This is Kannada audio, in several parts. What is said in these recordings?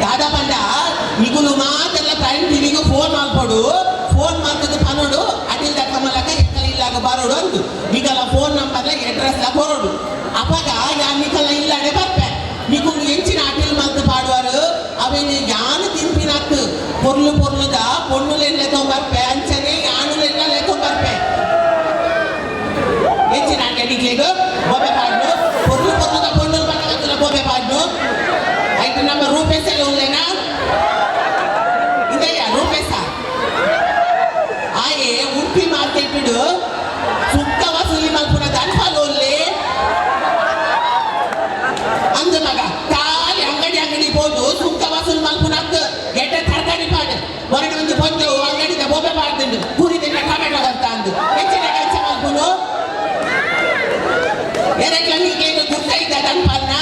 ದಾದಾ ಬಂದ ನಿಗುಲು ಮಾತೆಲ್ಲ ಪ್ರೈಮ್ ಟಿವಿಗೆ ಫೋನ್ ಮಾಡ್ಕೊಡು ಫೋನ್ ಮಾಡ್ತದ ಪನೋಡು ಅಡಿಲ್ದ ಕಮಲಕ ಎಕ್ಕಲಿಲ್ಲಾಗ ಬರೋಡು ಅಂದು ನಿಗಲ ಫೋನ್ ನಂಬರ್ಲ ಅಡ್ರೆಸ್ ಕೊರೋಡು ಅಪಗ ಯಾ ನಿಕಲ ಇಲ್ಲಾಡೆ ಬರ್ಪೆ ನಿಗು ಎಂಚಿನ ಅಟಿಲ್ ಮಲ್ತು ಪಾಡುವಾರು ಅವೇನು ಯಾನು ತಿಂಪಿನತ್ತು ಪೊರ್ಲು ಪೊರ್ಲುದ ಪೊಣ್ಣುಲೆಲ್ಲ ತೊಂಬರ್ಪೆ ಅಂಚನೆ ಯಾನುಲೆಲ್ಲ ಲೆಕ್ಕೊಂಬರ್ಪೆ ಎಂಚಿನ ಅಡಿಗ್ಲಿಗೂ ಬೊಬೆ ಪಾಡ್ನು ಪೊರ್ಲು ಪೊರ್ಲುದ ಪೊಣ್ಣುಲ್ ಬಣ್ಣ ಬೊಬೆ ಪಾಡ್ನು ಐದು ನಮ್ಮ ರೂಪೇಶ ಎಲ್ಲ ಉಳ್ಳೇನಾ ಇದೆಯಾ ರೂಪೇಶ ಆಯೆ ಉಡುಪಿ ಮಾರ್ಕೆಟ್ ಸುತ್ತ ವಸೂಲಿ ಮಲ್ಪುನ ದನ್ಫಾಲೋಲ್ಲಿ ಅಂದ ಮಗ ಖಾಲಿ ಅಂಗಡಿ ಹೋದು ಸುತ್ತ ವಸೂಲಿ ಮಲ್ಪುನ ಎಡ್ಡ ತರಕಾರಿ ಪಾಡು ಹೊರಗೆ ಒಂದು ಬಂದು ಅಂಗಡಿದ ಬೊಬ್ಬೆ ಪಾಡ್ದು ಕುರಿದಿಂದ ಟೊಮೆಟೊ ಅಂತ ಅಂದು ಹೆಚ್ಚಿನ ಕೆಲಸ ಮಲ್ಪುನು ಎರಡ್ಲ ನೀಗೇನು ಗುರ್ತ ಇದ್ದ ದನ್ಫಾಲ್ನ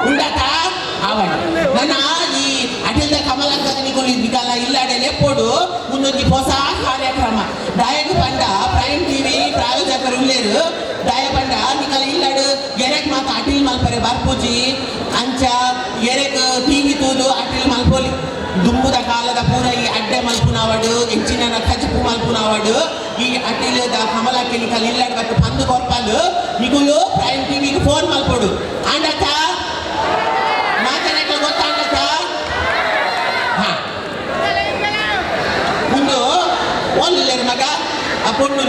ಉಂಡಾತ ಅವಳು ನನ್ನ ಈ ಅಟಿಲ್ದ ಕಮಲಕ್ಕ ನಿಗಲ ಇಲ್ಲಾಡೆ ಲೆಪ್ಪೋಡು ಮುನ್ನೊಂದು ಹೊಸ ಕಾರ್ಯಕ್ರಮ ಡಯಕ್ ಬಂಡ ಪ್ರೈಮ್ ಟಿವಿ ಪ್ರಾಯೋಜಕರು ಉಳ್ಳೇರು ಡಯ ಬಂಡ ನಿಗಲ ಇಲ್ಲಾಡು ಎರೆಗ್ ಮಾತ ಅಟಿಲ್ ಮಲ್ಪರೆ ಬರ್ಪೂಜಿ ಅಂಚ ಎರೆಗ್ ಟಿವಿ ತೂದು ಅಟಿಲ್ ಮಲ್ಪೋಲಿ ದುಂಬುದ ಕಾಲದ ಪೂರ ಈ ಅಡ್ಡೆ ಮಲ್ಪುನವಡು ಹೆಚ್ಚಿನ ಕಜಪು ಮಲ್ಪುನವಡು ಈ ಅಟಿಲ್ದ ಕಮಲಕ್ಕೆ ನಿಗಲ ಇಲ್ಲಾಡು ಬಟ್ಟು ಪಂದು ಕೊರ್ಪಲು ನಿಗುಲು ಪ್ರೈಮ್ ಟಿವಿಗೆ ಫೋನ್ ಮಲ್ಪೋಡು ಅಂಡಕ್ಕ ಮಾತನೆಲ್ಲ ಗೊತ್ತಾಗತ್ತ ಹಾ ಮುಂದು ಒಳ್ಳೆ ಮಗ ಆ ಪೊಣ್ಣು